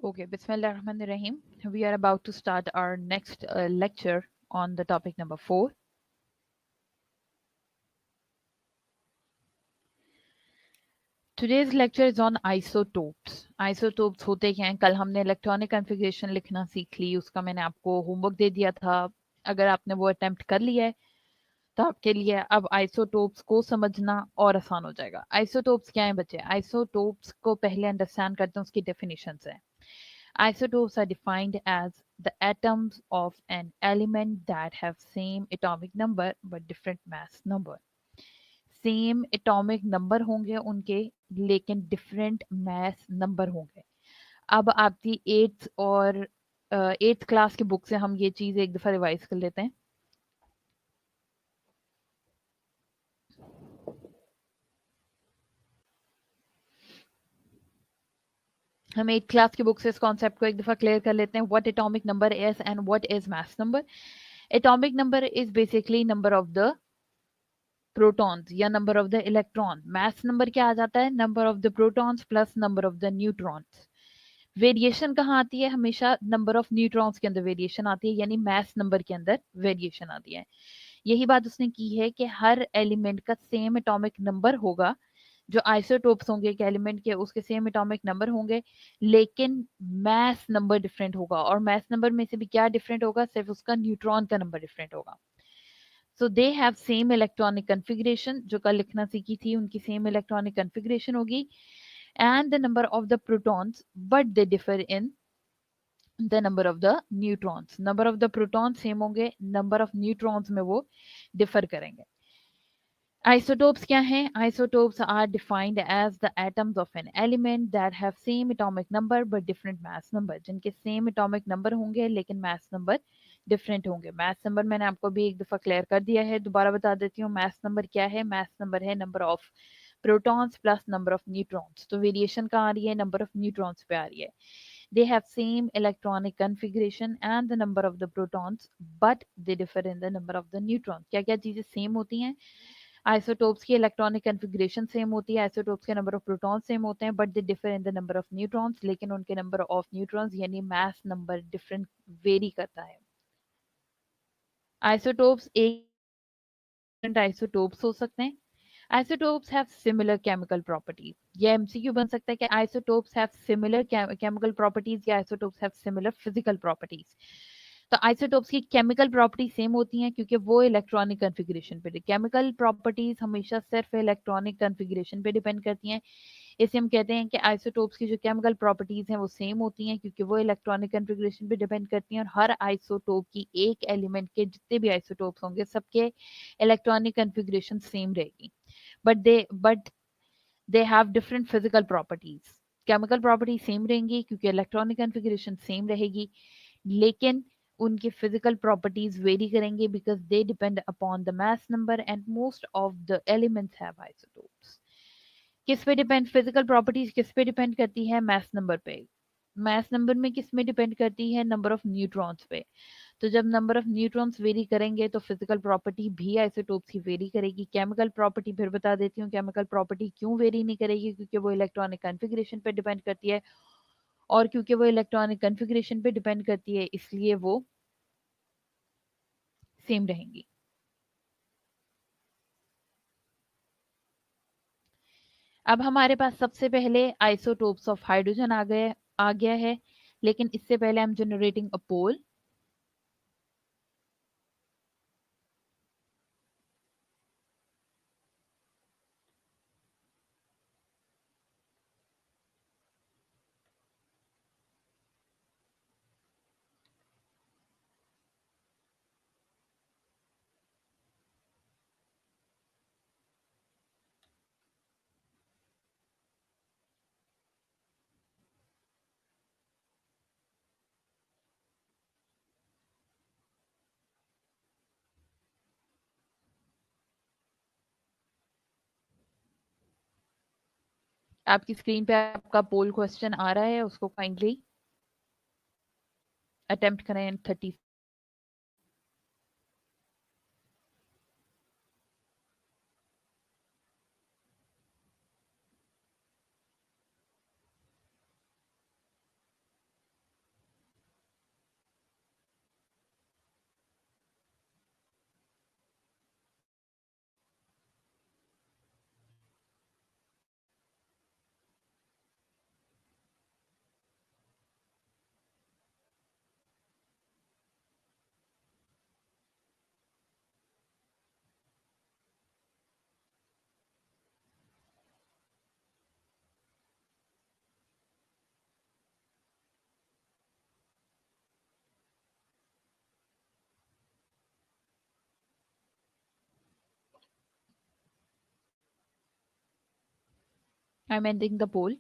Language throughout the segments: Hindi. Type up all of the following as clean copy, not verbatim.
Okay, Bismillahirrahmanirrahim. We are about to start our next lecture on the topic number 4. Today's lecture is on isotopes. Isotopes होते क्या हैं? कल हमने इलेक्ट्रॉनिक कॉन्फ़िगरेशन लिखना सीख ली, उसका मैंने आपको होमवर्क दे दिया था. अगर आपने वो अटेम्प्ट कर लिया है तो आपके लिए अब आइसोटोप्स को समझना और आसान हो जाएगा. आइसोटोप्स क्या है बच्चे? आइसोटोप्स को पहले अंडरस्टैंड करते हैं, उसकी डेफिनेशन है. Isotopes are defined as the atoms of an element that have same atomic number but different mass number. Same atomic number होंगे उनके, लेकिन डिफरेंट मैस नंबर होंगे. अब आपकी एट्थ और एट्थ क्लास की बुक से हम ये चीज एक दफा रिवाइज कर लेते हैं. हम एट्थ क्लास की बुक से इस कॉन्सेप्ट को एक दफा क्लियर कर लेते हैं. What atomic number is and what is mass number. Atomic number is basically number of the protons या number of the electron. Mass number क्या आ जाता है? Number of the protons plus number of the neutrons. Variation कहाँ आती है? हमेशा नंबर ऑफ न्यूट्रॉन्स के अंदर वेरिएशन आती है, यानी मास नंबर के अंदर वेरिएशन आती है. यही बात उसने की है कि हर एलिमेंट का सेम एटॉमिक नंबर होगा. जो आइसोटोप्स होंगे एक एलिमेंट के, उसके सेम एटॉमिक नंबर होंगे, लेकिन मास नंबर डिफरेंट होगा. और मास नंबर में से भी क्या डिफरेंट होगा? सिर्फ उसका न्यूट्रॉन का नंबर डिफरेंट होगा. So they have same electronic configuration. जो कल लिखना सीखी थी उनकी सेम इलेक्ट्रॉनिक कन्फिग्रेशन होगी. And the number of the protons, but they differ in the number of the neutrons. Number of the protons same होंगे, नंबर ऑफ न्यूट्रॉन्स में वो डिफर करेंगे. Isotopes क्या हैं? Isotopes are defined as the atoms of an element that have same atomic number but different mass number. जिनके same atomic number होंगे लेकिन mass number different होंगे. mass number मैंने आपको भी एक दफा क्लियर कर दिया है, दोबारा बता देती हूँ. mass number क्या है? mass number है number of protons plus number of neutrons. तो वेरिएशन कहाँ आ रही है? number of neutrons पे आ रही है. They have same electronic configuration and the number of the protons, but they differ in the number of the neutrons. क्या क्या चीजें सेम होती हैं? आइसोटोप्स की इलेक्ट्रॉनिक कन्फिग्रेशन सेम होती है, आइसोटोप्स के नंबर ऑफ प्रोटॉन सेम होते हैं, but they differ in the number of neutrons. लेकिन उनके नंबर ऑफ न्यूट्रॉन्स यानी मास नंबर डिफरेंट वेरी करता है. आइसोटोप्स एक आइसोटोप्स हो सकते हैं. Isotopes have similar chemical properties. ये एमसीक्यू बन सकता है कि isotopes have similar chemical properties या isotopes have similar physical properties. तो आइसोटोप्स की केमिकल प्रॉपर्टी सेम होती हैं क्योंकि वो इलेक्ट्रॉनिक कन्फिग्रेशन पे, केमिकल प्रॉपर्टीज हमेशा सिर्फ इलेक्ट्रॉनिक कन्फिग्रेशन पे डिपेंड करती हैं. इसे हम कहते हैं कि आइसोटोप्स की जो केमिकल प्रॉपर्टीज हैं वो सेम होती हैं क्योंकि वो इलेक्ट्रॉनिक कन्फिग्रेशन पे डिपेंड करती हैं. और हर आइसोटोप की, एक एलिमेंट के जितने भी आइसोटोप्स होंगे सबके इलेक्ट्रॉनिक कन्फिग्रेशन सेम रहेगी. But they have different physical properties. Chemical property same रहेंगी क्योंकि इलेक्ट्रॉनिक कन्फिग्रेशन सेम रहेगी, लेकिन उनकी फिजिकल प्रॉपर्टीज वेरी करेंगे because they depend upon the mass number and most of the elements have isotopes. किस पे डिपेंड? फिजिकल प्रॉपर्टीज किस पे डिपेंड करती है? मास नंबर पे. मास नंबर में किस में डिपेंड करती है? नंबर ऑफ न्यूट्रॉन्स पे. तो जब नंबर ऑफ न्यूट्रॉन्स वेरी करेंगे तो फिजिकल प्रॉपर्टी भी आइसोटोप्स की वेरी करेगी. केमिकल प्रॉपर्टी फिर बता देती हूँ, केमिकल प्रॉपर्टी क्यों वेरी नहीं करेगी? क्योंकि वो इलेक्ट्रॉनिक कन्फिग्रेशन पे डिपेंड करती है, और क्योंकि वो इलेक्ट्रॉनिक कन्फिग्रेशन पे डिपेंड करती है इसलिए वो सेम रहेंगी. अब हमारे पास सबसे पहले आइसोटोप्स ऑफ हाइड्रोजन आ गया है, लेकिन इससे पहले हम जनरेटिंग अ पोल. आपकी स्क्रीन पे आपका पोल क्वेश्चन आ रहा है, उसको काइंडली अटेम्प्ट करें 30. I'm ending the poll,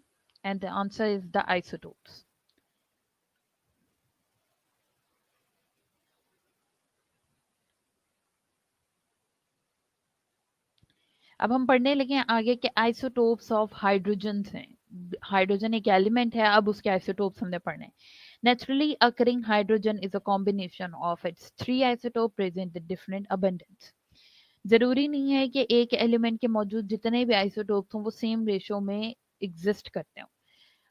and the answer is the isotopes. अब हम पढ़ने लगे हैं आगे के आइसोटोप्स ऑफ हाइड्रोजन हैं। हाइड्रोजन एक एलिमेंट है, अब उसके आइसोटोप्स हमने पढ़ने। Naturally occurring hydrogen is a combination of its three isotope present in different abundance. जरूरी नहीं है कि एक एलिमेंट के मौजूद जितने भी आइसोटोप्स हों वो सेम रेशो में एग्जिस्ट करते हो।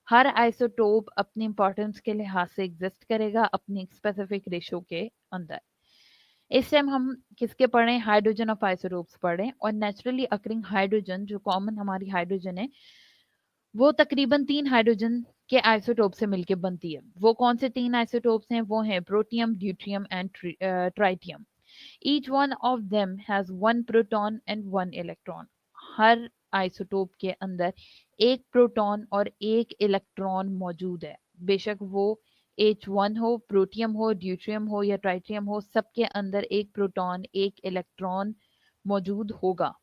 हर आइसोटोप अपनी इंपॉर्टेंस के लिहाज से एग्जिस्ट करेगा अपनी स्पेसिफिक रेशो के अंदर। इस टाइम हम किसके पढ़ रहे हैं, हाइड्रोजन ऑफ आइसोटोप्स पढ़ रहे हैं। और नेचुरली अकरिंग हाइड्रोजन जो कॉमन हमारी हाइड्रोजन है वो तकरीबन 3 हाइड्रोजन के आइसोटोप से मिलकर बनती है। वो कौन से 3 आइसोटोप्स हैं, वो हैं protium, deuterium and tritium. Each one of them has 1 proton and 1 electron. Her isotope के अंदर एक प्रोटॉन और एक इलेक्ट्रॉन मौजूद है, बेशक वो H1 हो, प्रोटियम हो, ड्यूट्रियम हो या ट्राइटियम हो, सबके अंदर एक प्रोटॉन एक इलेक्ट्रॉन मौजूद होगा।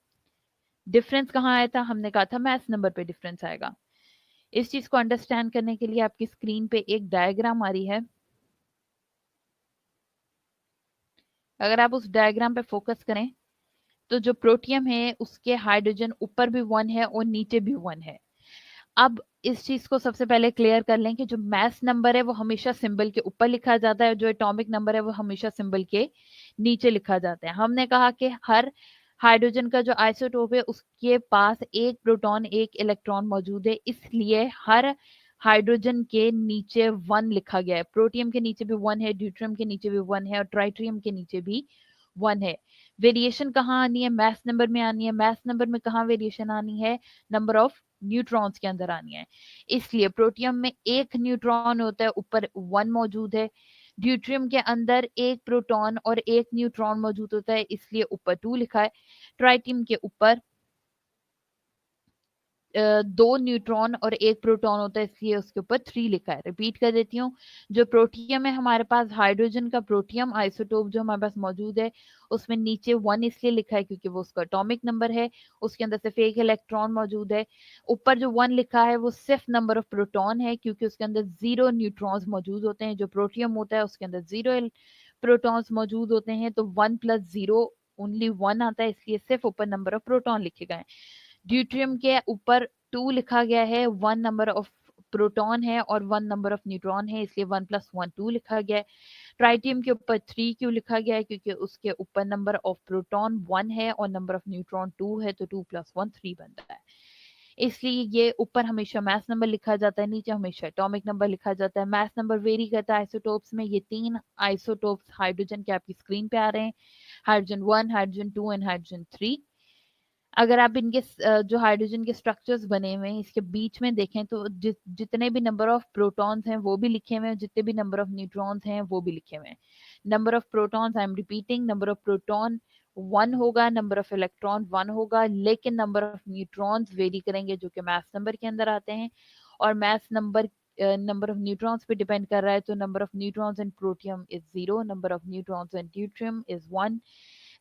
डिफरेंस कहाँ आया था, हमने कहा था मैथ नंबर पे डिफरेंस आएगा। इस चीज को अंडरस्टैंड करने के लिए आपकी स्क्रीन पे एक डायग्राम आ रही है। अगर आप उस डायग्राम पे फोकस करें तो जो प्रोटियम है उसके हाइड्रोजन ऊपर भी 1 है और नीचे भी 1 है। अब इस चीज को सबसे पहले क्लियर कर लें कि जो मैथ नंबर है वो हमेशा सिंबल के ऊपर लिखा जाता है, जो एटॉमिक नंबर है वो हमेशा सिंबल के नीचे लिखा जाता है। हमने कहा कि हर हाइड्रोजन का जो आइसोटोप है उसके पास एक प्रोटॉन एक इलेक्ट्रॉन मौजूद है, इसलिए हर हाइड्रोजन के नीचे 1 लिखा गया है। प्रोटियम के नीचे भी 1 है, ड्यूट्रियम के नीचे भी 1 है और ट्राइट्रियम के नीचे भी 1 है। वेरिएशन कहाँ आनी है, मैथ नंबर में आनी है। मैथ नंबर में कहाँ वेरिएशन आनी है, नंबर ऑफ न्यूट्रॉन्स के अंदर आनी है। इसलिए प्रोटियम में एक न्यूट्रॉन होता है, ऊपर 1 मौजूद है। ड्यूट्रियम के अंदर एक प्रोटॉन और एक न्यूट्रॉन मौजूद होता है, इसलिए ऊपर 2 लिखा है। ट्राइटियम के ऊपर 2 न्यूट्रॉन और एक प्रोटॉन होता है, इसलिए उसके ऊपर 3 लिखा है। रिपीट कर देती हूँ, जो प्रोटियम है हमारे पास हाइड्रोजन का प्रोटियम आइसोटोप जो हमारे पास मौजूद है उसमें नीचे 1 इसलिए लिखा है क्योंकि वो उसका एटॉमिक नंबर है, उसके अंदर सिर्फ एक इलेक्ट्रॉन मौजूद है। ऊपर जो 1 लिखा है वो सिर्फ नंबर ऑफ प्रोटॉन है क्योंकि उसके अंदर 0 न्यूट्रॉन्स मौजूद होते हैं। जो प्रोटियम होता है उसके अंदर 0 प्रोटॉन्स मौजूद होते हैं, तो 1 + 0 ओनली 1 आता है, इसलिए सिर्फ ऊपर नंबर ऑफ प्रोटॉन लिखे गए। ड्यूट्रियम के ऊपर 2 लिखा गया है, 1 नंबर ऑफ प्रोटॉन है और 1 नंबर ऑफ न्यूट्रॉन है, इसलिए 1 + 1 2 लिखा गया है। ट्राइटियम के ऊपर 3 क्यों लिखा गया है, क्योंकि उसके ऊपर नंबर ऑफ प्रोटॉन 1 है और नंबर ऑफ न्यूट्रॉन 2 है, तो 2 + 1 3 बनता है। इसलिए ये ऊपर हमेशा मैथ नंबर लिखा जाता है, नीचे हमेशा एटॉमिक नंबर लिखा जाता है। मैथ नंबर वेरी करता है आइसोटोप्स में। ये 3 आइसोटोप्स हाइड्रोजन के आपकी स्क्रीन पे आ रहे हैं, हाइड्रोजन 1, हाइड्रोजन 2 एंड हाइड्रोजन 3। अगर आप इनके जो हाइड्रोजन के स्ट्रक्चर्स बने हुए हैं इसके बीच में देखें तो जितने भी नंबर ऑफ प्रोटॉन्स हैं वो भी लिखे हुए हैं, जितने भी नंबर ऑफ न्यूट्रॉन्स हैं वो भी लिखे हुए हैं। Number of protons, I am repeating, number of proton 1 होगा, नंबर ऑफ इलेक्ट्रॉन 1 होगा, लेकिन नंबर ऑफ न्यूट्रॉन्स वेरी करेंगे जो कि मैथ नंबर के अंदर आते हैं। और मैथ नंबर ऑफ न्यूट्रॉन्स पे डिपेंड कर रहा है, तो number of neutrons in protium is 0, number of neutrons in deuterium is 1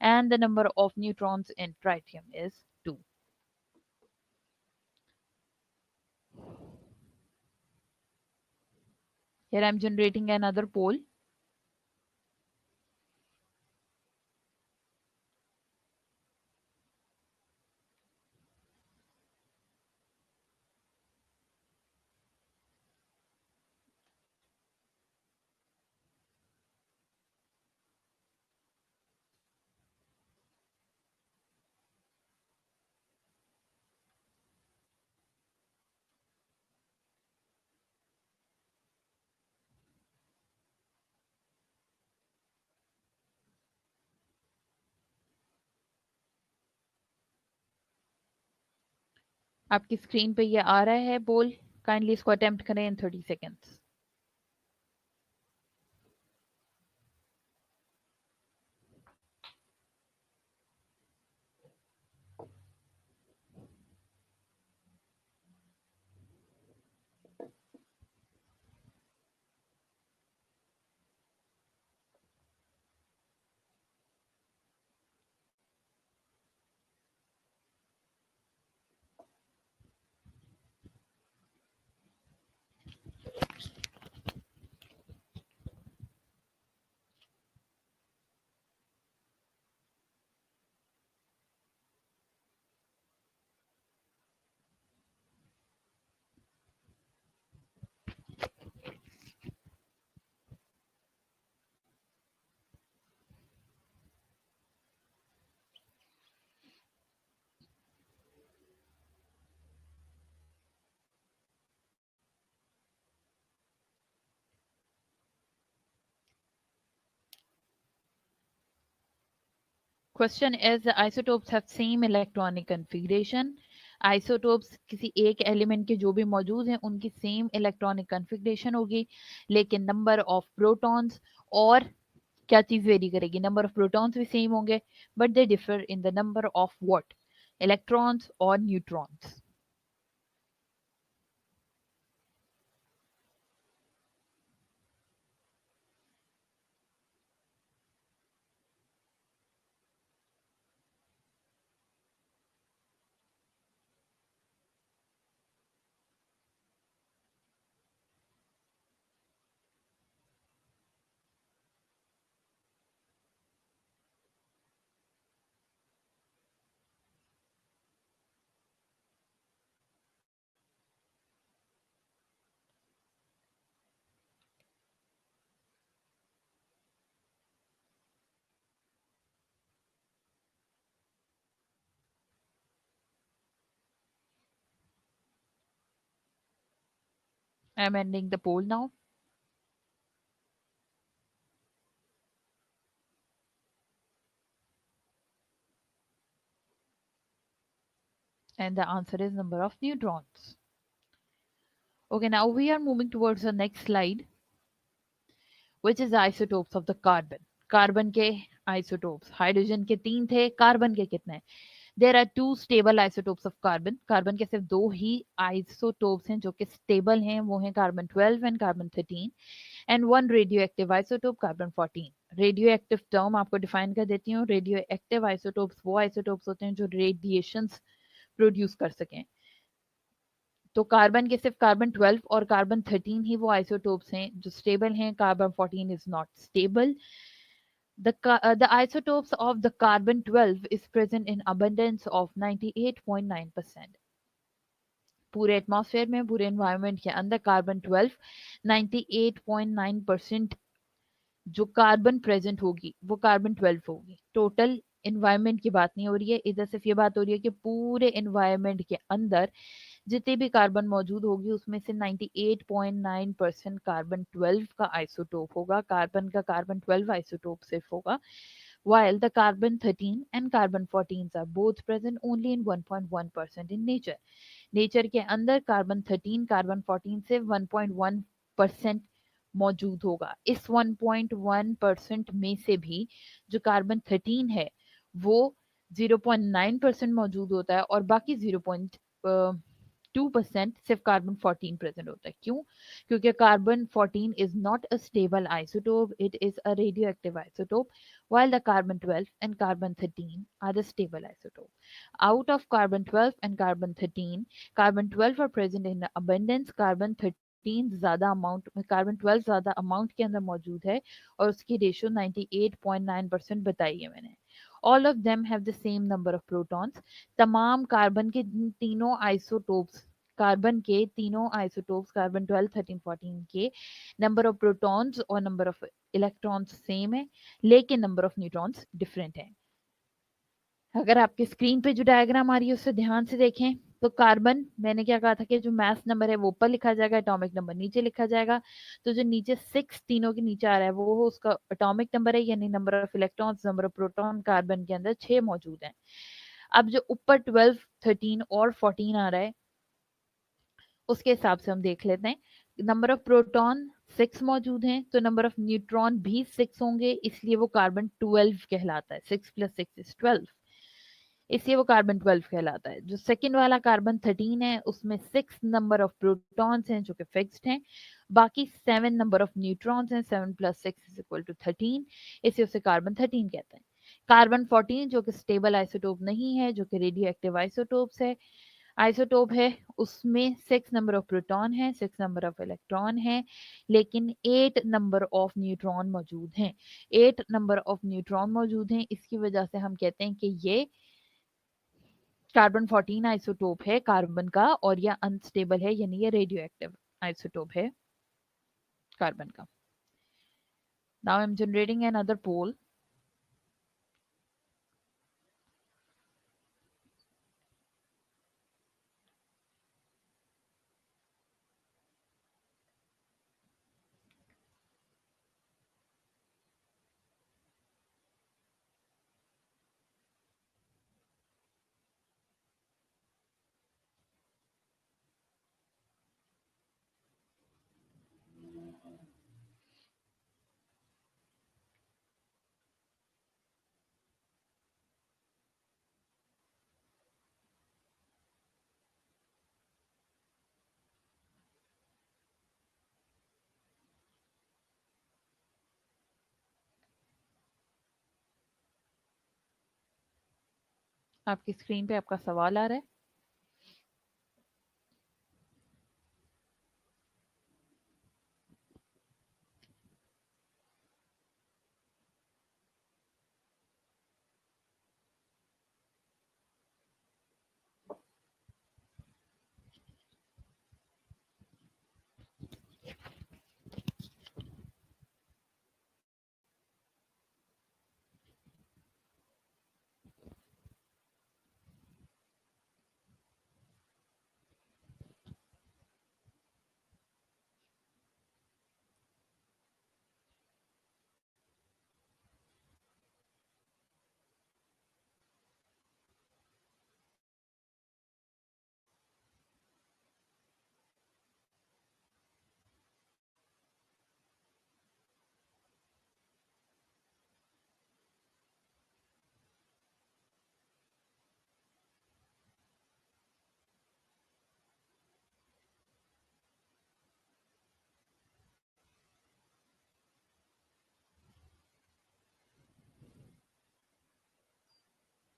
and the number of neutrons in tritium is 2. Here I am generating another poll. आपकी स्क्रीन पे ये आ रहा है पोल, काइंडली इसको अटेम्प्ट करें इन 30 seconds. Question is isotopes have same electronic configuration. Isotopes किसी एक एलिमेंट के जो भी मौजूद हैं उनकी सेम इलेक्ट्रॉनिक कन्फिग्रेशन होगी, लेकिन नंबर ऑफ प्रोटॉन्स और क्या चीज वेरी करेगी, नंबर ऑफ प्रोटॉन्स भी सेम होंगे, but they differ in the number of what, electrons और neutrons. I am ending the poll now. And the answer is number of neutrons. Okay, now we are moving towards the next slide, which is the isotopes of the carbon. Carbon के isotopes, हाइड्रोजन के 3 थे, कार्बन के कितने? There are 2 stable isotopes of carbon. Carbon के सिर्फ 2 ही आइसोटोप्स हैं जो कि स्टेबल हैं, वो हैं carbon 12 and carbon 13, and 1 radio active isotope carbon 14. Radio active term आपको डिफाइन कर देती हूँ. रेडियो एक्टिव आइसोटोप्स वो आइसोटोप्स होते हैं जो रेडिएशंस प्रोड्यूस कर सकें. तो कार्बन के सिर्फ कार्बन 12 और कार्बन 13 ही वो आइसोटोप्स हैं जो स्टेबल हैं. Carbon 14 is not stable. The isotopes of the carbon 12 is present in abundance of 98.9%. पूरे एटमॉस्फेयर में, पूरे एनवायरनमेंट के अंदर कार्बन 12 98.9% जो कार्बन प्रेजेंट होगी वो कार्बन 12 होगी. टोटल एनवायरनमेंट की बात नहीं हो रही है इधर, सिर्फ ये बात हो रही है कि पूरे एनवायरनमेंट के अंदर जितनी भी कार्बन मौजूद होगी उसमें से 98.9% कार्बन 12 का आइसोटोप होगा. कार्बन का कार्बन 12 आइसोटोप सिर्फ होगा, while the carbon 13 and carbon 14 are both present only in 1.1% in nature. Nature के अंदर कार्बन 13 कार्बन 14 से 1.1% मौजूद होगा. इस 1.1% में से भी जो कार्बन 13 है वो 0.9% मौजूद होता है और बाकी 0.2% सिर्फ कार्बन 14 प्रेजेंट होता है. क्यों? क्योंकि carbon 14 is not a stable isotope, it is a radio active isotope, while the carbon 12 and carbon 13 are the stable isotope. Out of carbon 12 and carbon 13, carbon 12 are present in abundance, carbon 13 ज़्यादा अमाउंट, कार्बन 12 ज़्यादा अमाउंट के अंदर मौजूद है और उसकी रेशियो 98.9% बताई है मैंने. All of them have the same number of protons. तमाम कार्बन के तीनों आइसोटोप्स, कार्बन के तीनों आइसोटोप्स कार्बन 12 13 14 के नंबर ऑफ प्रोटॉन्स और नंबर ऑफ इलेक्ट्रॉन्स सेम है, लेकिन नंबर ऑफ न्यूट्रॉन्स डिफरेंट है. अगर आपके स्क्रीन पे जो डायग्राम आ रही है उससे ध्यान से देखें तो कार्बन, मैंने क्या कहा था कि जो मास नंबर है वो ऊपर लिखा जाएगा, एटॉमिक नंबर नीचे लिखा जाएगा. तो जो नीचे 6 तीनों के नीचे आ रहा है वो उसका एटॉमिक नंबर है, यानी number of electrons, number of proton carbon के अंदर 6 मौजूद हैं. अब जो ऊपर 12 13 और 14 आ रहा है उसके हिसाब से हम देख लेते हैं. नंबर ऑफ प्रोटॉन 6 मौजूद हैं तो नंबर ऑफ न्यूट्रॉन भी 6 होंगे, इसलिए वो कार्बन 12 कहलाता है. 6 + 6 = 12, इसलिए वो कार्बन 12 कहलाता है. जो सेकंड वाला कार्बन 13 है उसमें 6 नंबर ऑफ प्रोटॉन्स हैं जो कि फिक्स्ड हैं, बाकी 7 नंबर ऑफ न्यूट्रॉन्स हैं. 7 + 6 = 13, इसलिए उसे कार्बन 13 कहते हैं. कार्बन 14 जो कि स्टेबल आइसोटोप नहीं है, जो कि रेडियो एक्टिव आइसोटोप है, उसमें 6 नंबर ऑफ प्रोटॉन है, 6 नंबर ऑफ इलेक्ट्रॉन है, लेकिन 8 नंबर ऑफ न्यूट्रॉन मौजूद हैं. 8 नंबर ऑफ न्यूट्रॉन मौजूद हैं, इसकी वजह से हम कहते हैं कि ये कार्बन 14 आइसोटोप है कार्बन का, और यह अनस्टेबल है, यानी ये रेडियो एक्टिव आइसोटोप है कार्बन का. Now I am generating another poll. आपकी स्क्रीन पे आपका सवाल आ रहा है।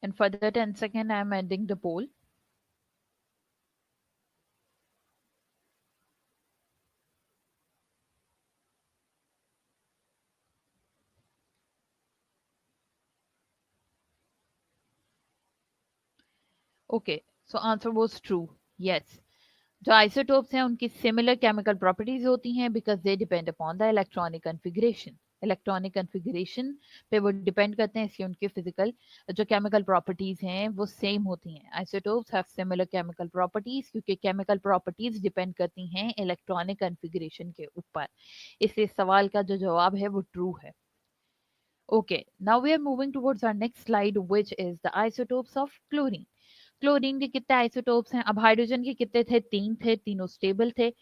And for the 10 second, I am ending the poll. Okay, so answer was true. Yes. जो आइसोटोप्स हैं उनकी सिमिलर केमिकल प्रॉपर्टीज होती हैं because they depend upon the electronic configuration. Electronic configuration पे वो डिपेंड करते हैं, इसलिए उनके फिजिकल जो केमिकल प्रॉपर्टीज हैं वो सेम होती हैं। Isotopes have similar chemical properties क्योंकि केमिकल प्रॉपर्टीज डिपेंड करती हैं इलेक्ट्रॉनिक कन्फिग्रेशन के ऊपर, इसलिए सवाल का जो जवाब है वो ट्रू है। Okay, now we are moving towards our next slide which is the isotopes of chlorine. Chlorine के कितने आइसोटोप्स हैं? अब हाइड्रोजन के कितने थे? तीन थे, तीनों स्टेबल थे।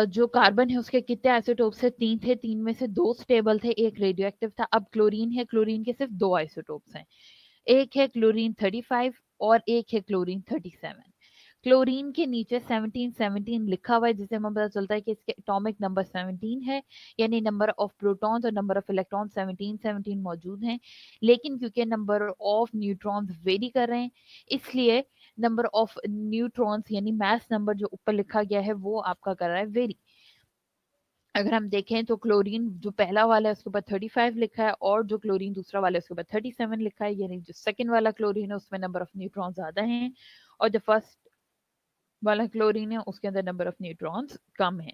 जो कार्बन है उसके कितने आइसोटोप्स थे? तीन थे, तीन में से दो स्टेबल थे, एक रेडियो एक्टिव था। अब क्लोरीन है, क्लोरीन के सिर्फ दो आइसोटोप्स हैं, एक है क्लोरीन 35 और एक है क्लोरीन 37। क्लोरीन के नीचे 1717 लिखा हुआ है, जिससे हमें पता चलता है कि इसके एटॉमिक नंबर 17 है, यानी नंबर ऑफ प्रोटॉन्स और नंबर ऑफ इलेक्ट्रॉन 17 मौजूद हैं। लेकिन क्योंकि नंबर ऑफ न्यूट्रॉन्स वेरी कर रहे हैं, इसलिए नंबर ऑफ न्यूट्रॉन्स यानी मास नंबर जो ऊपर लिखा गया है वो आपका कर रहा है वेरी। अगर हम देखें तो क्लोरीन जो पहला वाला है उसके ऊपर 35 लिखा है, और जो क्लोरीन दूसरा वाला है उसके ऊपर 37 लिखा है, यानी जो सेकंड वाला क्लोरीन है उसमें नंबर ऑफ न्यूट्रॉन ज्यादा हैं, और जो फर्स्ट वाला क्लोरीन है उसके अंदर नंबर ऑफ न्यूट्रॉन्स कम है।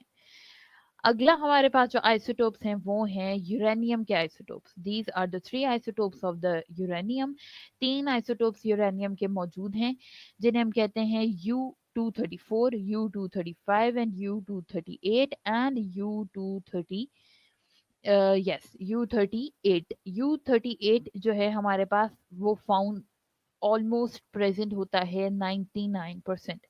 अगला हमारे पास जो आइसोटोप्स हैं वो हैं यूरेनियम के isotopes. These are the three isotopes of the uranium. तीन आइसोटोप्स यूरेनियम के मौजूद हैं, जिन्हें हम कहते हैं U234, U235 and U238 and U230। Yes, U38। U38 जो है हमारे पास वो फाउंड ऑलमोस्ट प्रेजेंट होता है 99%।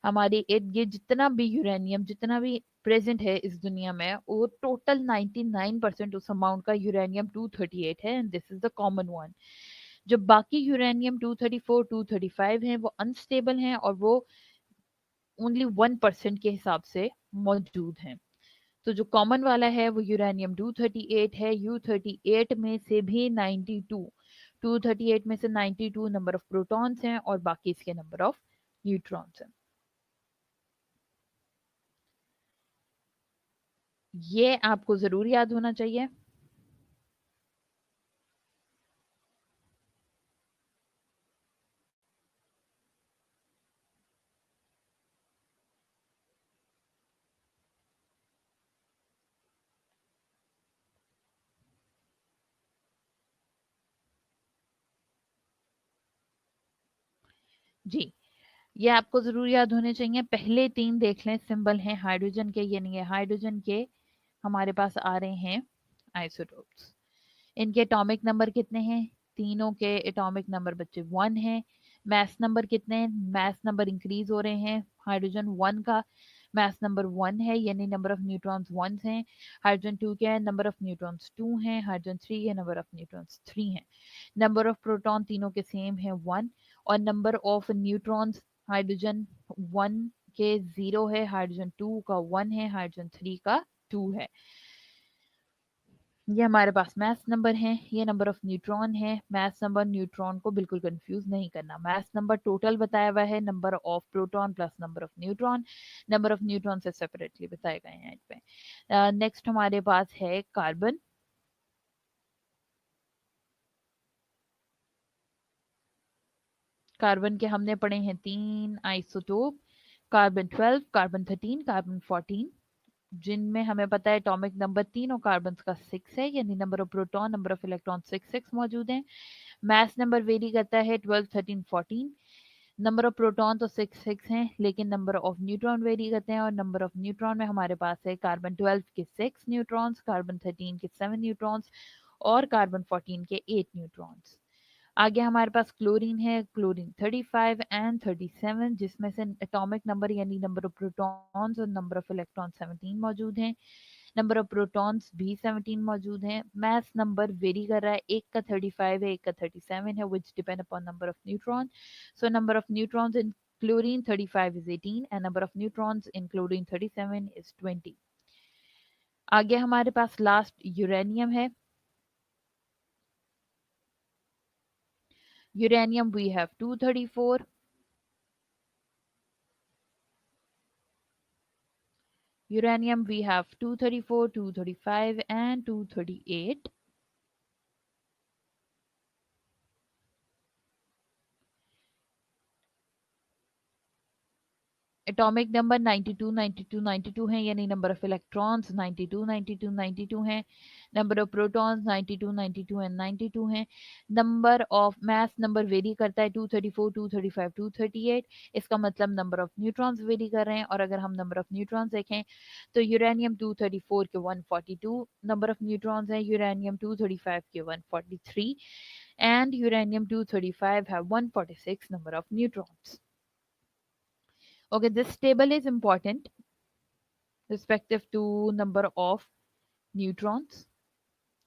हमारे इर्द गिर्द जितना भी यूरेनियम जितना भी प्रेजेंट है इस दुनिया में, वो टोटल 99% उस अमाउंट का यूरेनियम 238 है, and this is the common one. जो बाकी यूरेनियम 234 235 हैं वो अनस्टेबल हैं, और वो ओनली 1% के हिसाब से मौजूद हैं। तो जो कॉमन वाला है वो यूरेनियम 238 है। U38 में से भी 92, 238 में से 92 नंबर ऑफ प्रोटॉन्स हैं, और बाकी इसके नंबर ऑफ न्यूट्रॉन्स हैं। ये आपको जरूर याद होना चाहिए। जी, ये आपको जरूर याद होने चाहिए। पहले तीन देख लें, सिंबल हैं हाइड्रोजन के, यानी ये हाइड्रोजन के हमारे पास आ रहे हैं आइसोटोप्स। इनके एटॉमिक नंबर कितने हैं? तीनों के एटॉमिक नंबर बच्चे 1 है। मैस नंबर कितने हैं? मैस नंबर इंक्रीज हो रहे हैं। हाइड्रोजन 1 का मैस नंबर 1 है, यानी नंबर ऑफ न्यूट्रॉन्स 1 हैं। हाइड्रोजन 2 के नंबर ऑफ न्यूट्रॉन्स 2 हैं। हाइड्रोजन 3 के नंबर ऑफ न्यूट्रॉन्स 3 हैं। नंबर ऑफ प्रोटॉन तीनों के सेम है 1, और नंबर ऑफ न्यूट्रॉन्स हाइड्रोजन 1 के 0 है, हाइड्रोजन 2 का 1 है, हाइड्रोजन 3 का 2 है। ये हमारे पास मास नंबर है, ये नंबर ऑफ न्यूट्रॉन है। मास नंबर न्यूट्रॉन को बिल्कुल कंफ्यूज नहीं करना। मास नंबर टोटल बताया हुआ है, number of proton plus number of neutron. Number of neutron से सेपरेटली बताए गए हैं इस पे। नेक्स्ट हमारे पास है कार्बन। कार्बन के हमने पढ़े हैं 3 आइसोटोप, कार्बन 12, कार्बन 13, कार्बन 14, जिनमें हमें पता है एटॉमिक नंबर तीनों कार्बन का 6 है, यानी number of proton number of electron 6 मौजूद हैं। मास नंबर वेरी करता है 12, 13, 14। नंबर ऑफ प्रोटॉन तो 6 हैं, लेकिन नंबर ऑफ न्यूट्रॉन वेरी करते हैं, और नंबर ऑफ न्यूट्रॉन में हमारे पास है कार्बन 12 के 6 न्यूट्रॉन्स, कार्बन 13 के 7 न्यूट्रॉन्स, और कार्बन 14 के 8 न्यूट्रॉन्स। आगे हमारे पास क्लोरीन है, क्लोरीन 35 एंड 37, जिसमें से एटॉमिक नंबर यानी नंबर ऑफ प्रोटॉन्स और नंबर ऑफ इलेक्ट्रॉन 17 मौजूद हैं। नंबर ऑफ प्रोटॉन्स भी 17 मौजूद हैं। मास नंबर वेरी कर रहा है, एक का 35 है, एक का 37 है, विच depend upon number of neutron. So number of neutrons in chlorine 35 is 18 and number of neutrons in chlorine 37 is 20। आगे हमारे पास लास्ट यूरेनियम है। Uranium we have 234, uranium we have 234, 235 and 238। Atomic number 92, 92, 92 हैं, यानी नंबर ऑफ इलेक्ट्रॉन्स 92, 92, 92 हैं। नंबर ऑफ प्रोटॉन्स 92, 92 एंड 92 हैं। Number of mass number very करता है 234, 235, 238। इसका मतलब नंबर ऑफ न्यूट्रॉन्स वेरी कर रहे हैं, और अगर हम नंबर ऑफ न्यूट्रॉन्स देखें तो यूरेनियम 234 के 142 नंबर ऑफ न्यूट्रॉन्स हैं, यूरेनियम 235 के 143 and uranium 235 have 146 number of neutrons. Okay, this table is important respective to number of neutrons,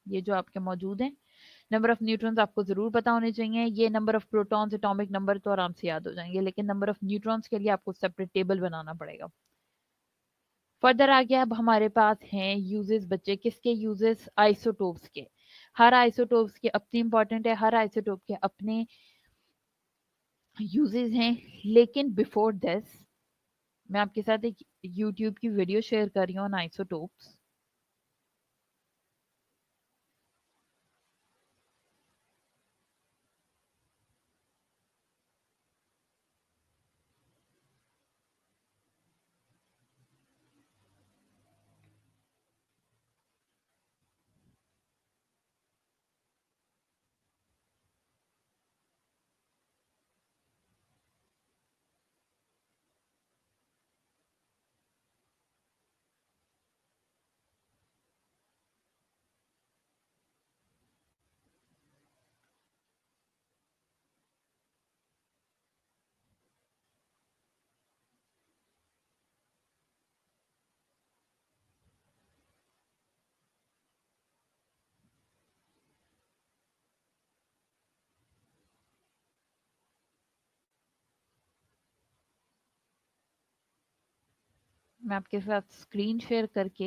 ये जो आपके मौजूद हैं। नंबर ऑफ न्यूट्रॉन्स आपको जरूर पता होने चाहिए। ये number of protons atomic number तो आराम से याद हो जाएंगे, लेकिन नंबर ऑफ न्यूट्रॉन्स के लिए आपको सेपरेट टेबल बनाना पड़ेगा। फर्दर आगे अब हमारे पास हैं यूजेस बच्चे, किसके यूजेस? आइसोटोप्स के। हर आइसोटोप्स के अपने इंपॉर्टेंट है, हर आइसोटोप के अपने यूजेस हैं, लेकिन बिफोर दिस मैं आपके साथ एक यूट्यूब की वीडियो शेयर कर रही हूँ ऑन आइसोटोप्स। मैं आपके साथ स्क्रीन शेयर करके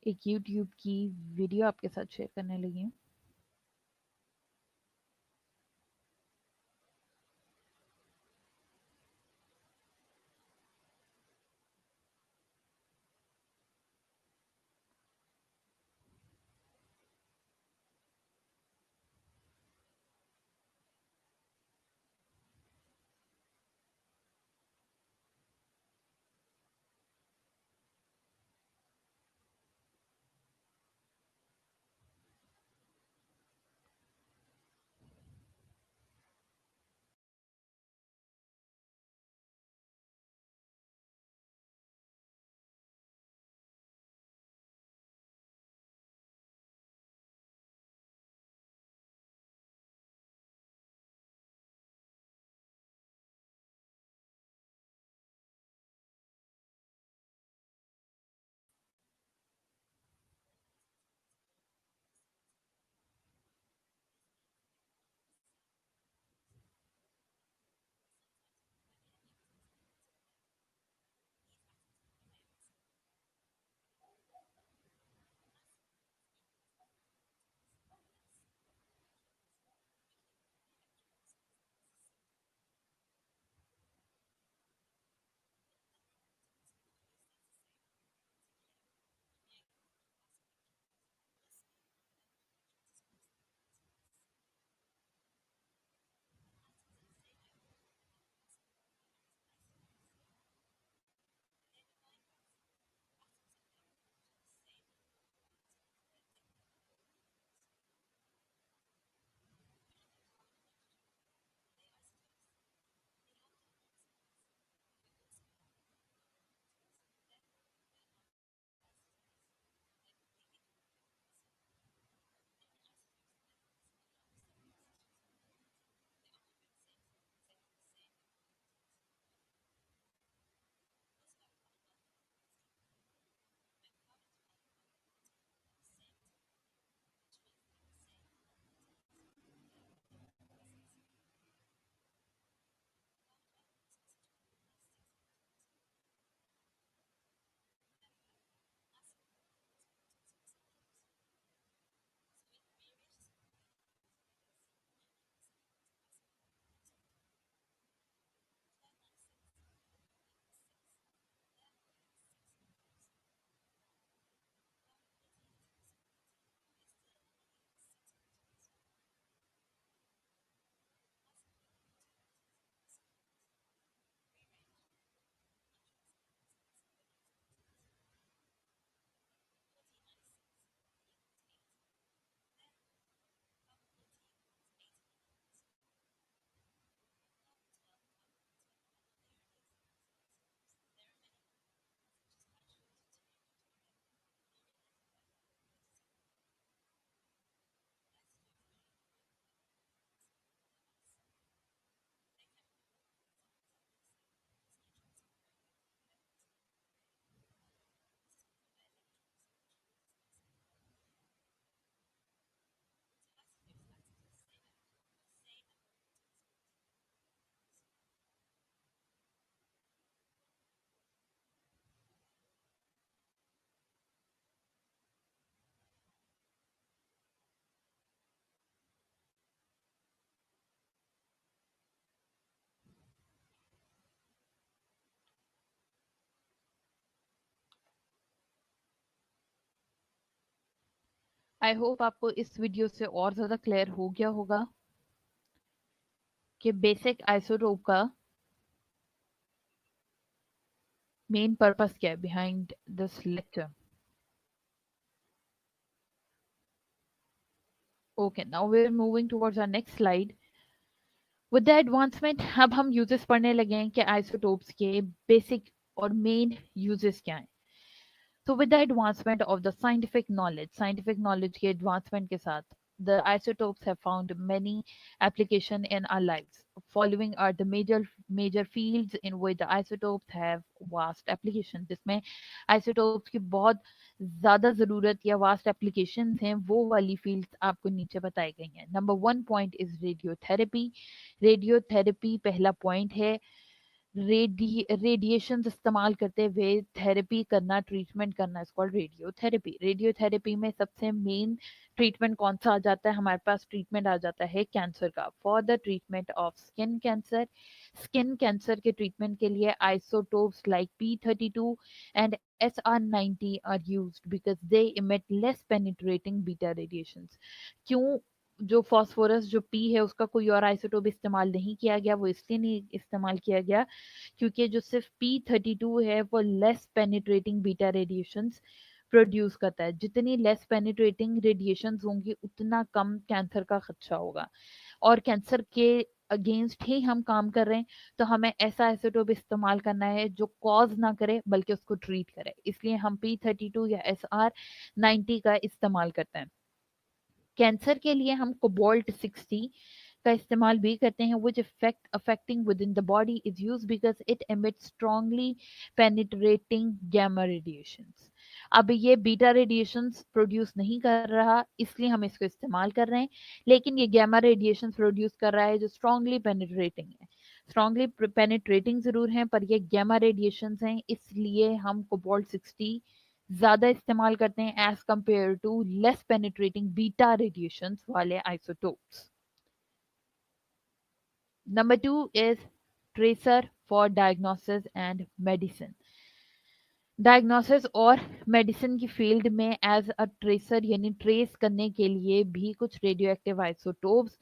एक यूट्यूब की वीडियो आपके साथ शेयर करने लगी हूँ। आई होप आपको इस वीडियो से और ज़्यादा क्लियर हो गया होगा कि बेसिक आइसोटोप का मेन पर्पस क्या है behind this lecture. Okay, now we are moving towards our next slide. With the advancement अब हम यूजेस पढ़ने लगे हैं कि आइसोटोप्स के बेसिक और मेन यूजेस क्या हैं. So with the advancement of the scientific knowledge के advancement के साथ, the isotopes have found many application in our lives. Following are the major fields in which the isotopes have vast application. जिसमें isotopes की बहुत ज़्यादा ज़रूरत या vast applications हैं, वो वाली fields आपको नीचे बताई गई हैं. Number 1 point is radiotherapy. Radiotherapy पहला point है. रेडिएशन इस्तेमाल करते हुए थेरेपी करना, ट्रीटमेंट करना, इज कॉल्ड रेडियोथेरेपी. रेडियोथेरेपी में सबसे मेन ट्रीटमेंट कौन सा आ जाता है हमारे पास? ट्रीटमेंट आ जाता है कैंसर का. For the treatment of skin cancer, skin cancer के ट्रीटमेंट के लिए isotopes like P32 and SR90 are used because they emit less penetrating beta radiations. क्यों? जो फॉस्फोरस जो पी है उसका कोई और आइसोटोप इस्तेमाल नहीं किया गया. वो इसलिए नहीं इस्तेमाल किया गया क्योंकि जो सिर्फ P32 है वो less penetrating beta radiations produce करता है. जितनी लेस पेनिट्रेटिंग रेडिएशंस होंगी उतना कम कैंसर का खदशा होगा. और कैंसर के अगेंस्ट ही हम काम कर रहे हैं, तो हमें ऐसा आइसोटोप इस्तेमाल करना है जो कॉज ना करे बल्कि उसको ट्रीट करे. इसलिए हम P32 या SR90 का इस्तेमाल करते हैं. कैंसर के लिए हम कोबाल्ट 60 का इस्तेमाल भी करते हैं, which effect affecting within the body is used because it emits strongly penetrating gamma radiations. अब ये बीटा रेडिएशंस प्रोड्यूस नहीं कर रहा इसलिए हम इसको इस्तेमाल कर रहे हैं, लेकिन ये गैमा रेडिएशंस प्रोड्यूस कर रहा है जो स्ट्रांगली पेनिट्रेटिंग है. स्ट्रांगली पेनिट्रेटिंग जरूर हैं पर ये गैमा रेडिएशंस हैं, इसलिए हम कोबाल्ट 60 ज्यादा इस्तेमाल करते हैं as compare to less penetrating beta radiations वाले isotopes. Number 2 is tracer for diagnosis and medicine. Diagnosis और मेडिसिन की फील्ड में एज अ ट्रेसर यानी ट्रेस करने के लिए भी कुछ रेडियो एक्टिव आइसोटोप्स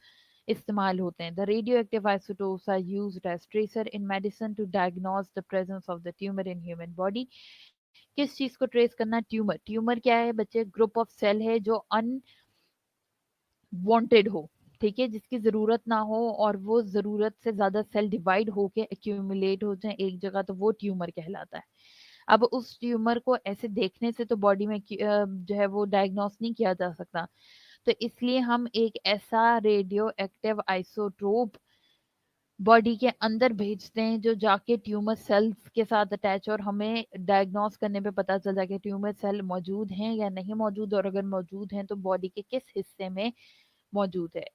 इस्तेमाल होते हैं. The radio active isotopes are used as tracer in medicine to diagnose the presence of the tumour in human body. किस चीज को ट्रेस करना? ट्यूमर. ट्यूमर क्या है बच्चे? ग्रुप ऑफ सेल है जो वांटेड हो, ठीक है, जिसकी ज़रूरत ना हो और वो ज़रूरत से ज़्यादा सेल डिवाइड होके एक्यूमुलेट हो जाए एक जगह, तो वो ट्यूमर कहलाता है. अब उस ट्यूमर को ऐसे देखने से तो बॉडी में जो है वो डायग्नोस नहीं किया जा सकता, तो इसलिए हम एक ऐसा रेडियो एक्टिव आइसोटोप बॉडी के अंदर भेजते हैं जो जाके ट्यूमर सेल्स के साथ अटैच, और हमें डायग्नोस करने पे पता चल जाए कि ट्यूमर सेल मौजूद हैं या नहीं मौजूद, और अगर मौजूद हैं तो बॉडी के किस हिस्से में मौजूद है.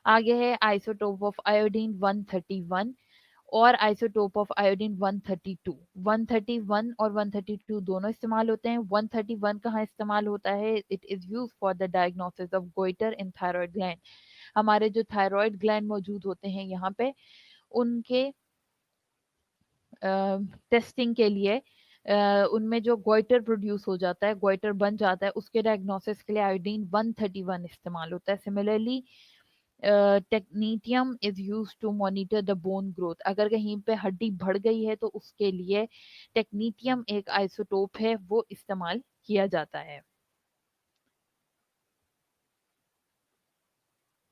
आगे है आइसोटोप ऑफ आयोडीन 131 और आइसोटोप ऑफ आयोडीन 132. 131 और 132 दोनों इस्तेमाल होते हैं. 131 कहाँ इस्तेमाल होता है? It is use for the diagnosis of goitre in thyroid gland. हमारे जो थायराइड ग्लैंड मौजूद होते हैं यहाँ पे, उनके टेस्टिंग के लिए उनमें जो गोइटर प्रोड्यूस हो जाता है, गोइटर बन जाता है, उसके डायग्नोसिस के लिए आयोडीन 131 इस्तेमाल होता है. Similarly technetium is use to monitor the bone growth. अगर कहीं पे हड्डी बढ़ गई है तो उसके लिए टेक्नीटियम एक आइसोटोप है, वो इस्तेमाल किया जाता है.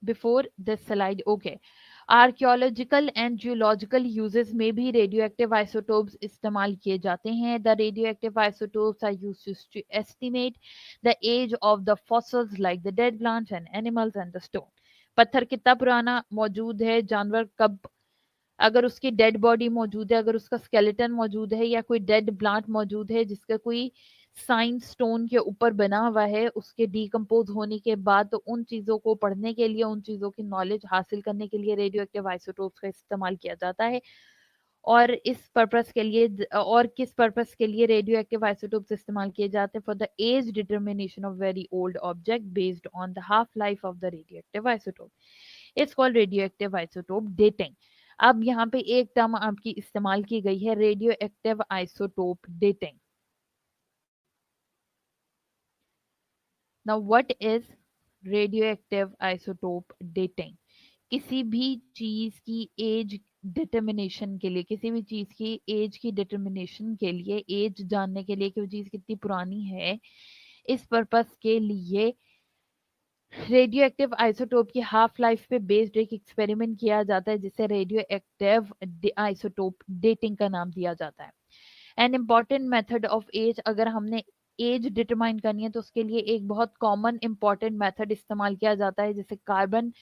Before this slide, okay, archaeological and geological uses में भी रेडियो एक्टिव आइसोटोप्स इस्तेमाल किए जाते हैं. The radio active isotopes are used to estimate the age of the fossils like the dead plants and animals and the stone. पत्थर कितना पुराना मौजूद है, जानवर कब, अगर उसकी डेड बॉडी मौजूद है, अगर उसका स्केलेटन मौजूद है, या कोई डेड प्लांट मौजूद है जिसका कोई साइन स्टोन के ऊपर बना हुआ है उसके डिकम्पोज होने के बाद, तो उन चीज़ों को पढ़ने के लिए, उन चीज़ों की नॉलेज हासिल करने के लिए रेडियो एक्टिव आइसोटोप्स का इस्तेमाल किया जाता है. और इस पर्पस के लिए, और किस पर्पस के लिए रेडियो एक्टिव आइसोटोप्स इस्तेमाल किए जाते हैं? For the age determination of very old object based on the half life of the radio active isotope. It's called radio active isotope dating. अब यहाँ पे एक टर्म आपकी इस्तेमाल की गई है, radio active isotope dating. Now what is radio active isotope dating, किसी भी चीज की एज डिटर्मिनेशन के लिए, किसी भी चीज की एज की डिटर्मिनेशन के लिए, एज जानने के लिए कि वो चीज कितनी पुरानी है, इस पर्पस के लिए रेडियो एक्टिव आइसोटोप की हाफ लाइफ पे बेस्ड एक एक्सपेरिमेंट किया जाता है जिसे रेडियो एक्टिव आइसोटोप डेटिंग का नाम दिया जाता है। An important method of age, अगर हमने एज डिटरमाइन करनी है तो उसके लिए एक बहुत कॉमन इंपॉर्टेंट मेथड इस्तेमाल किया जाता है जिसे कार्बन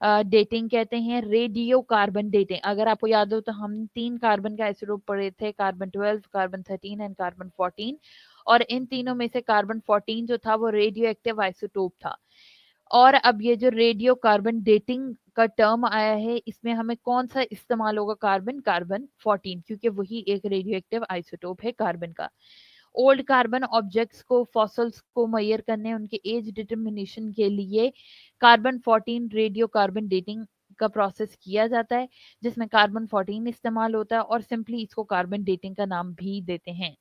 डेटिंग कहते हैं, रेडियो कार्बन डेटिंग। अगर आपको याद हो तो हम 3 कार्बन के आइसोटोप पढ़े थे, कार्बन 12, कार्बन 13 एंड कार्बन 14, और इन तीनों में से कार्बन 14 जो था वो रेडियो एक्टिव आइसोटोप था। और अब ये जो रेडियो कार्बन डेटिंग का टर्म आया है, इसमें हमें कौन सा इस्तेमाल होगा? कार्बन 14, क्योंकि वही एक रेडियो एक्टिव आइसोटोप है कार्बन का। ओल्ड कार्बन ऑब्जेक्ट्स को, फॉसल्स को मैयर करने, उनके एज डिटर्मिनेशन के लिए कार्बन 14 रेडियो कार्बन डेटिंग का प्रोसेस किया जाता है, जिसमें कार्बन 14 इस्तेमाल होता है, और सिंपली इसको कार्बन डेटिंग का नाम भी देते हैं।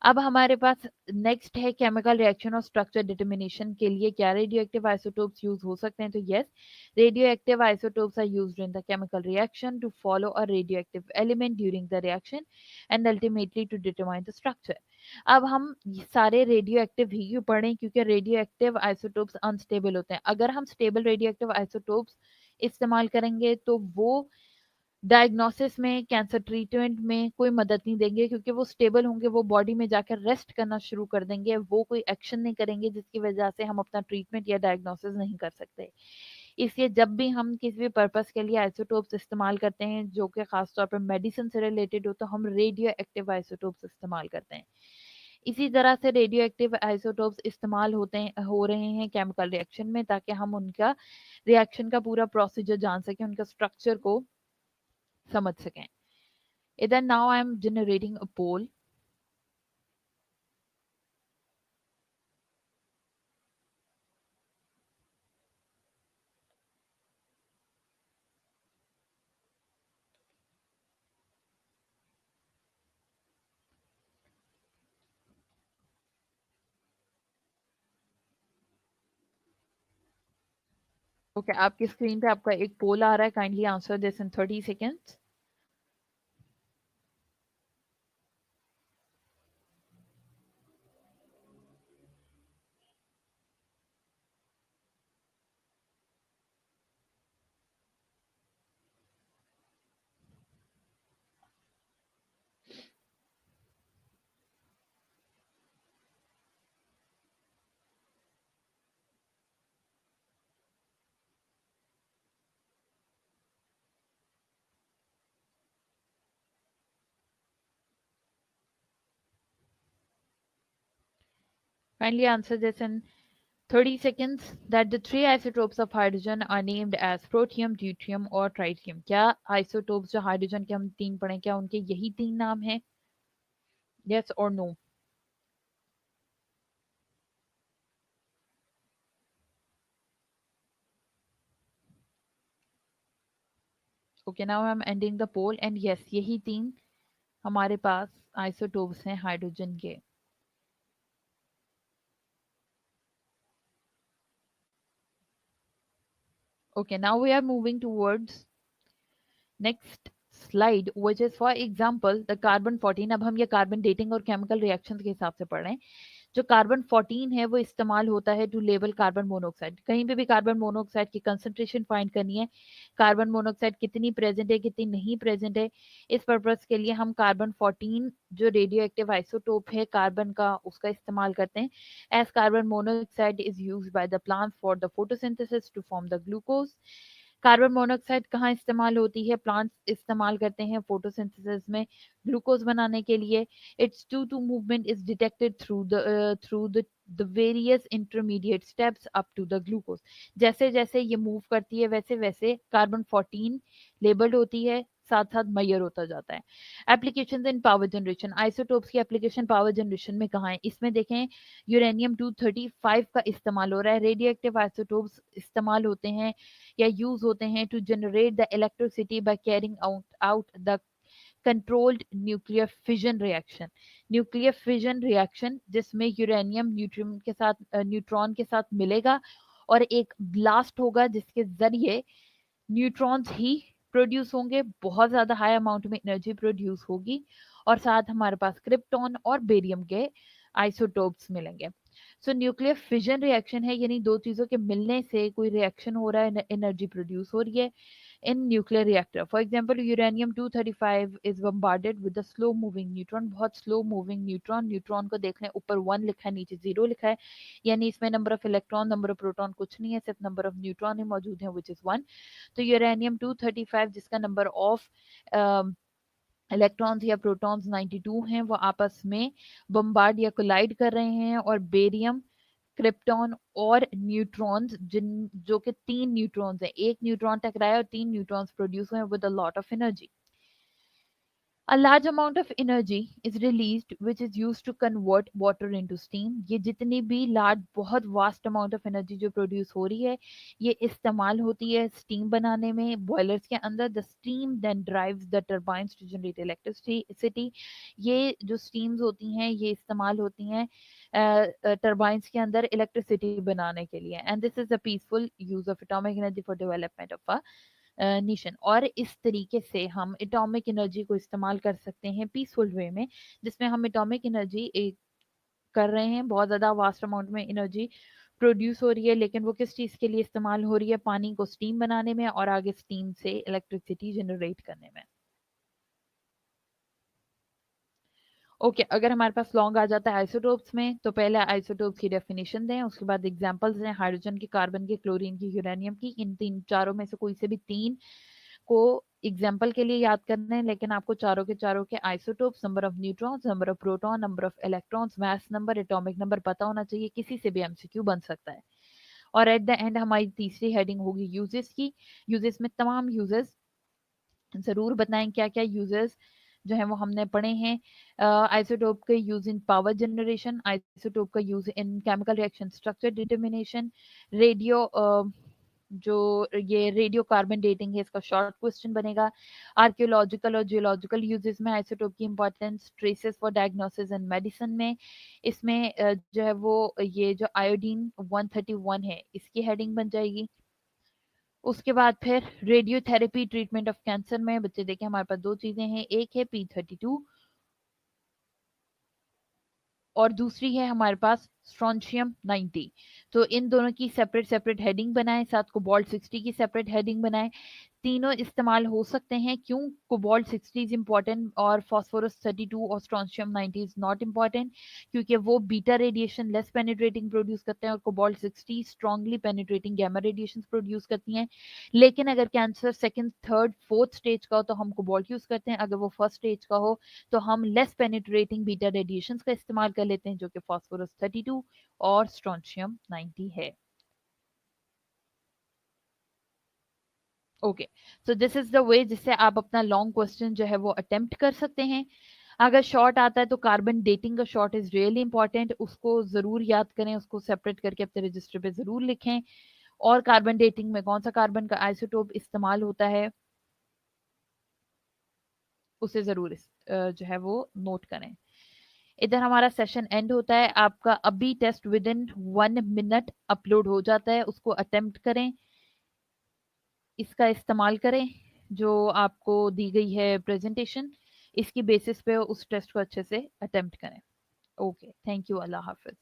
अब हमारे पास नेक्स्ट है केमिकल रिएक्शन और स्ट्रक्चर डिटर्मिनेशन के लिए क्या रेडियो एक्टिव आइसोटोप्स यूज हो सकते हैं? तो yes, radio active isotopes are used in the chemical reaction to follow a radio active element during the reaction and ultimately to determine the structure. अब हम ये सारे रेडियो एक्टिव ही क्यों पढ़ें? क्योंकि रेडियो एक्टिव आइसोटोप्स अनस्टेबल होते हैं। अगर हम स्टेबल रेडियो एक्टिव आइसोटोप्स इस्तेमाल करेंगे तो वो डायग्नोसिस में, कैंसर ट्रीटमेंट में कोई मदद नहीं देंगे, क्योंकि वो स्टेबल होंगे, वो बॉडी में जाकर रेस्ट करना शुरू कर देंगे, वो कोई एक्शन नहीं करेंगे जिसकी वजह से हम अपना ट्रीटमेंट या डायग्नोसिस नहीं कर सकते। इसलिए जब भी हम किसी भी पर्पस के लिए आइसोटोप्स इस्तेमाल करते हैं जो कि खासतौर पर मेडिसिन से रिलेटेड हो, तो हम रेडियो एक्टिव आइसोटोप्स इस्तेमाल करते हैं। इसी तरह से रेडियो एक्टिव आइसोटोप्स इस्तेमाल हो रहे हैं केमिकल रिएक्शन में, ताकि हम उनका रिएक्शन का पूरा प्रोसीजर जान सकें, उनका स्ट्रक्चर को समझ सकें। Then now I'm generating a poll. Okay, आपकी स्क्रीन पे आपका एक पोल आ रहा है, kindly answer this in 30 seconds. Kindly answer this in 30 seconds, that the three isotopes of hydrogen are named as protium, deuterium और tritium. क्या isotopes जो हाइड्रोजन के हम 3 पढ़े, क्या उनके यही 3 नाम हैं? Yes or no? Okay, now I'm ending the poll and yes, यही 3 हमारे पास isotopes हैं हाइड्रोजन के. Okay, now we are moving towards next slide, which is for example the carbon 14. अब हम ये कार्बन डेटिंग और केमिकल रिएक्शंस के हिसाब से पढ़ रहे हैं। जो कार्बन 14 है वो इस्तेमाल होता है टू लेवल कार्बन मोनोऑक्साइड। कहीं पे भी कार्बन मोनोऑक्साइड की कंसंट्रेशन फाइंड करनी है, कार्बन मोनोऑक्साइड कितनी प्रेजेंट है, कितनी नहीं प्रेजेंट है, इस पर्पज के लिए हम कार्बन 14 जो रेडियो एक्टिव आइसोटोप है कार्बन का, उसका इस्तेमाल करते हैं। As carbon monoxide is use by the plant for the photosynthesis to form the glucose. Carbon monoxide कहाँ इस्तेमाल होती है? प्लांट्स इस्तेमाल करते हैं फोटोसिंथेसिस में ग्लूकोज बनाने के लिए। Its to to movement is detected through the various intermediate steps up to the glucose. जैसे जैसे ये मूव करती है वैसे वैसे कार्बन 14 लेबल्ड होती है, साथ साथ मैयर होता जाता है। Application in power generation, isotopes की एप्लीकेशन पावर जनरेशन में कहाँ है? इसमें देखें यूरेनियम 235 का इस्तेमाल हो रहा है। रेडियो एक्टिव आइसोटोप्स इस्तेमाल होते हैं या यूज होते हैं to generate the electricity by carrying out the controlled nuclear fission reaction. Nuclear fission reaction जिसमें यूरेनियम न्यूट्रॉन के साथ मिलेगा और एक ब्लास्ट होगा जिसके जरिए न्यूट्रॉन्स ही प्रोड्यूस होंगे, बहुत ज़्यादा हाई अमाउंट में एनर्जी प्रोड्यूस होगी, और साथ हमारे पास क्रिप्टॉन और बेरियम के आइसोटोप्स मिलेंगे। सो न्यूक्लियर फिजन रिएक्शन है, यानी दो चीज़ों के मिलने से कोई रिएक्शन हो रहा है, एनर्जी प्रोड्यूस हो रही है in nuclear reactor. For example uranium 235 is bombarded with a slow moving neutron, बहुत स्लो मूविंग न्यूट्रॉन। न्यूट्रॉन को देख लें, ऊपर 1 लिखा है, नीचे 0 लिखा है, यानी इसमें number of electron number of proton कुछ नहीं है, सिर्फ नंबर ऑफ न्यूट्रॉन ही मौजूद है, विच इज 1। तो यूरेनियम 235 जिसका नंबर ऑफ इलेक्ट्रॉन्स या प्रोटॉन्स 92 हैं, वो आपस में बम्बार्ड या कोलाइड कर रहे हैं, और बेरियम, क्रिप्टॉन और न्यूट्रॉन्स, जिन जो कि 3 न्यूट्रॉन्स हैं, एक न्यूट्रॉन टकराया और 3 न्यूट्रॉन्स प्रोड्यूस हुए with a lot of energy. A large amount of energy is released which is used to convert water into steam। ये जितनी भी large बहुत vast amount of energy जो produce हो रही है, ये इस्तेमाल होती है steam बनाने में boilers के अंदर। The steam then drives the turbines to generate electricity। ये जो steams होती हैं ये इस्तेमाल होती हैं turbines के अंदर electricity बनाने के लिए। And this is a peaceful use of atomic energy for development of a Neesham. और इस तरीके से हम एटॉमिक एनर्जी को इस्तेमाल कर सकते हैं पीसफुल वे में, जिसमें हम एटॉमिक एनर्जी कर रहे हैं, बहुत ज़्यादा वास्ट अमाउंट में एनर्जी प्रोड्यूस हो रही है, लेकिन वो किस चीज़ के लिए इस्तेमाल हो रही है? पानी को स्टीम बनाने में और आगे स्टीम से इलेक्ट्रिसिटी जनरेट करने में। ओके अगर हमारे पास लॉन्ग आ जाता है आइसोटोप्स में, तो पहले आइसोटोप्स की डेफिनेशन दें, उसके बाद एग्जांपल्स दें, हाइड्रोजन की, कार्बन की, क्लोरीन की, यूरेनियम की। इन तीन चारों में से कोई से भी तीन को एग्जाम्पल के लिए याद करना है, लेकिन आपको चारों के isotopes, number of neutrons, number of proton, number of electrons, mass number, atomic number पता होना चाहिए, किसी से भी एमसीक्यू बन सकता है। और एट द एंड हमारी तीसरी हेडिंग होगी यूजेस की। यूजेस में तमाम यूजेस जरूर बताएं, क्या क्या यूजेस जो है वो हमने पढ़े हैं। आइसोटोप का use in power generation, isotope का use in chemical reaction structure determination, radio जो ये रेडियो कार्बन डेटिंग है, इसका शॉर्ट क्वेश्चन बनेगा। आर्कियोलॉजिकल और जियोलॉजिकल यूजेस में आइसोटोप की importance, traces for diagnosis and medicine में, इसमें जो है वो ये जो आयोडीन 131 है इसकी हेडिंग बन जाएगी। उसके बाद फिर रेडियोथेरेपी ट्रीटमेंट ऑफ कैंसर में बच्चे देखें हमारे पास दो चीजें हैं, एक है P32 और दूसरी है हमारे पास स्ट्रोंशियम 90। तो इन दोनों की सेपरेट सेपरेट हेडिंग बनाएं, साथ कोबाल्ट 60 की सेपरेट हेडिंग बनाएं। तीनों इस्तेमाल हो सकते हैं, क्यों? कोबाल्ट 60 इज इंपॉर्टेंट और फास्फोरस 32 और स्ट्रोंशियम 90 इज नॉट इंपॉर्टेंट, क्योंकि वो beta radiation less penetrating produce करते हैं और cobalt 60 strongly penetrating gamma radiation produce करती हैं। लेकिन अगर cancer second, third, fourth stage का हो तो हम कोबाल्ट यूज करते हैं, अगर वो फर्स्ट स्टेज का हो तो हम लेस पेनिट्रेटिंग बीटा रेडिएशन का इस्तेमाल कर लेते हैं, जो कि फास्फोरस 32 और स्ट्रोंशियम 90 है। Okay so this is the way जिससे आप अपना लॉन्ग क्वेश्चन जो है वो अटेम्प्ट कर सकते हैं। अगर शॉर्ट आता है तो कार्बन डेटिंग का शॉर्ट इज रियली इंपॉर्टेंट, उसको जरूर याद करें, उसको सेपरेट करके अपने रजिस्टर पे जरूर लिखें। और कार्बन डेटिंग में कौन सा कार्बन का आइसोटोप इस्तेमाल होता है उसे जरूर जो है वो नोट करें। इधर हमारा सेशन एंड होता है, आपका अभी test within 1 minute upload हो जाता है, उसको अटेम्प्ट करें, इसका इस्तेमाल करें जो आपको दी गई है प्रेजेंटेशन, इसकी बेसिस पे उस टेस्ट को अच्छे से अटेम्प्ट करें। Okay thank you, Allah Hafiz.